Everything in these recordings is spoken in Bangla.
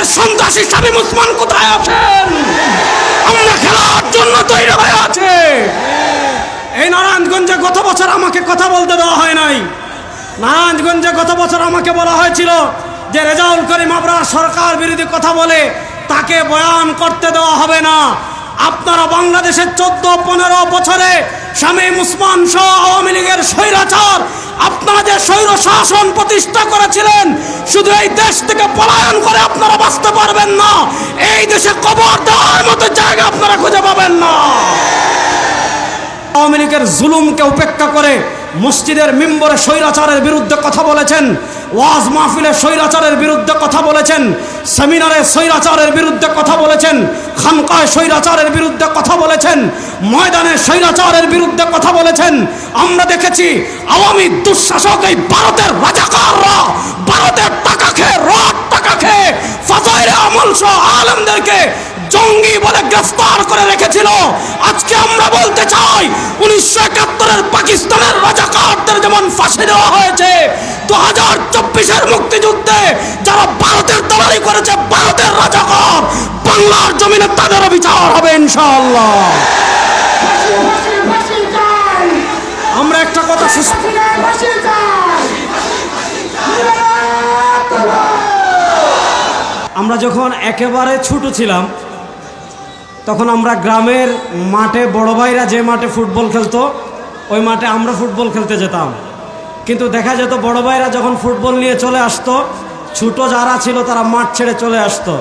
লীগের সন্ত্রাসী শামীম ওসমান কোথায় আছেন? আমরা খেলার জন্য তৈরি হয়ে আছে। এই নারায়ণগঞ্জে গত বছর আমাকে কথা বলতে দেওয়া হয় নাই। নারায়ণগঞ্জে গত বছর আমাকে বলা হয়েছিল যে রেজাউল করিম আবরার সরকার বিরোধী কথা বলে তাকে বয়ান করতে দেওয়া হবে না। আপনারা বাংলাদেশের 14-15 বছরে শামীম ওসমান সহ আওয়ামী লীগের স্বৈরাচার আপনারা যে স্বৈর শাসন প্রতিষ্ঠা করেছিলেন, শুধু এই দেশ থেকে পলায়ন করে আপনারা বাঁচতে পারবেন না। এই দেশে কবর দেওয়ার মতো জায়গা আপনারা খুঁজে পাবেন না। আওয়ামী লীগের জুলুমকে উপেক্ষা করে মসজিদের মিম্বরে স্বৈরাচারের বিরুদ্ধে কথা বলেছেন, ওয়াজ মাহফিলে স্বৈরাচারের বিরুদ্ধে কথা বলেছেন, সেমিনারে স্বৈরাচারের বিরুদ্ধে কথা বলেছেন, খানকায় স্বৈরাচারের বিরুদ্ধে কথা বলেছেন, ময়দানে স্বৈরাচারের বিরুদ্ধে কথা বলেছেন। আমরা দেখেছি আওয়ামী দুঃশাসক এই ভারতের রাজাকাররা ভারতের টাকা খেয়ে রড টাকা খেয়ে ফাজাইলে আমল সহ আলেমদেরকে জঙ্গি বলে গ্রেফতার করে রেখেছিল। আজকে আমরা বলতে চাই 1971-এর পাকিস্তানের রাজাকারদের যেমন ফাঁসি দেওয়া হয়েছে, 2024-এর মুক্তিযুদ্ধে যারা ভারতের দালালি করেছে ভারতের রাজাকার, বাংলার জমিনে তাদেরও বিচার হবে ইনশাআল্লাহ। আমরা একটা কথা আমরা যখন একেবারে ছোট ছিলাম তখন আমরা গ্রামের মাঠে বড় ভাইরা যে মাঠে ফুটবল খেলতো ওই মাঠে আমরা ফুটবল খেলতে যেতাম। কিন্তু দেখা যেত বড় ভাইরা যখন ফুটবল নিয়ে চলে আসতো, ছোট যারা ছিল তারা মাঠ ছেড়ে চলে আসতো।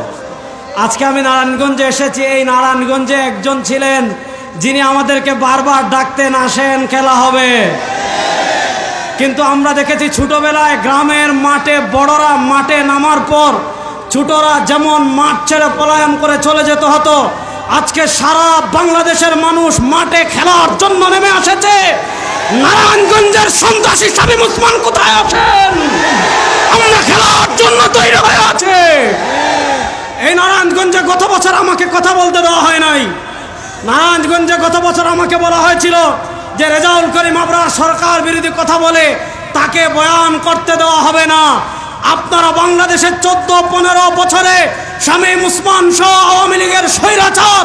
আজকে আমি নারায়ণগঞ্জে এসেছি। এই নারায়ণগঞ্জে একজন ছিলেন যিনি আমাদেরকে বারবার ডাকতেন, আসেন খেলা হবে। কিন্তু আমরা দেখেছি ছোটবেলায় গ্রামের মাঠে বড়রা মাঠে নামার পর ছোটরা যেমন মাঠ ছেড়ে পলায়ন করে চলে যেতে হতো, আজকে সারা বাংলাদেশের মানুষ মাঠে খেলার জন্য নেমে এসেছে। নারায়ণগঞ্জের সন্ত্রাসী শামীম ওসমান কোথায় আছেন? আমরা খেলার জন্য তৈরি হয়ে আছে। এই নারায়ণগঞ্জে গত বছর আমাকে কথা বলতে দেওয়া হয় নাই। নারায়ণগঞ্জে গত বছর আমাকে বলা হয়েছিল যে রেজাউল করিম আবরার সরকার বিরোধী কথা বলে তাকে বয়ান করতে দেওয়া হবে না। আপনারা বাংলাদেশের 14-15 বছরে শামীম ওসমান সহ আওয়ামী লীগের স্বৈরাচার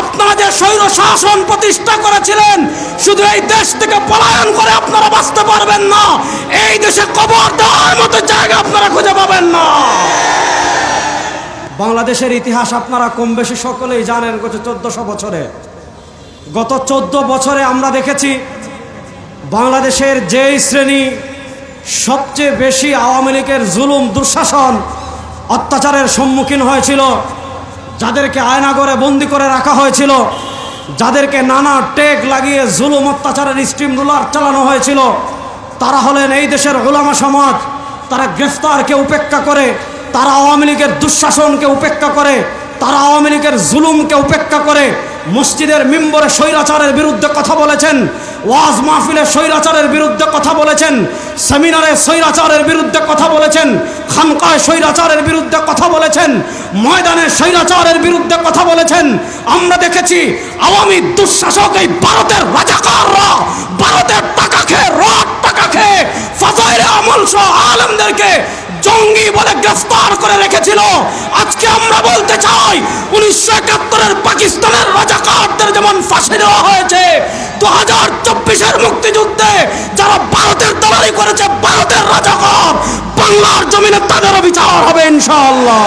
আপনারা যে স্বৈর শাসন প্রতিষ্ঠা করেছিলেন, শুধু এই দেশ থেকে পলায়ন করে আপনারা বাঁচতে পারবেন না। এই দেশে কবর দেওয়ার মতো জায়গা আপনারা খুঁজে পাবেন না। বাংলাদেশের ইতিহাস আপনারা কম বেশি সকলেই জানেন। গত 1400 বছরে গত 14 বছরে আমরা দেখেছি বাংলাদেশের যেই শ্রেণী সবচেয়ে বেশি আওয়ামী লীগের জুলুম দুঃশাসন অত্যাচারের সম্মুখীন হয়েছিল, যাদেরকে আয়নাঘরে বন্দি করে রাখা হয়েছিল, যাদেরকে নানা টেক লাগিয়ে জুলুম অত্যাচারের স্টিম রুলার চালানো হয়েছিল, তারা হলেন এই দেশের উলামা সমাজ। তারা গ্রেফতারকে উপেক্ষা করে, তারা আওয়ামী লীগের দুঃশাসনকে উপেক্ষা করে, তারা আওয়ামী লীগের জুলুমকে উপেক্ষা করে মসজিদের মিম্বরে স্বৈরাচারের বিরুদ্ধে কথা বলেছেন, ওয়াজ মাহফিলে স্বৈরাচারের বিরুদ্ধে কথা বলেছেন, সেমিনারে স্বৈরাচারের বিরুদ্ধে কথা বলেছেন, খানকায় স্বৈরাচারের বিরুদ্ধে কথা বলেছেন, ময়দানে স্বৈরাচারের বিরুদ্ধে কথা বলেছেন। আমরা দেখেছি আওয়ামী দুঃশাসক এই ভারতের রাজাকাররা ভারতের টাকা খেয়ে রড টাকা খেয়ে ফাজাইলে আমল সহ আলেমদেরকে জঙ্গি বলে গ্রেফতার করে রেখেছিল। আজকে আমরা বলতে চাই 1971-এর পাকিস্তানের রাজাকারদের যেমন ফাঁসি দেওয়া হয়েছে, 2024-এর মুক্তিযুদ্ধে যারা ভারতের দালালি করেছে ভারতের রাজাকার, বাংলার জমিনে তাদেরও বিচার হবে ইনশাআল্লাহ।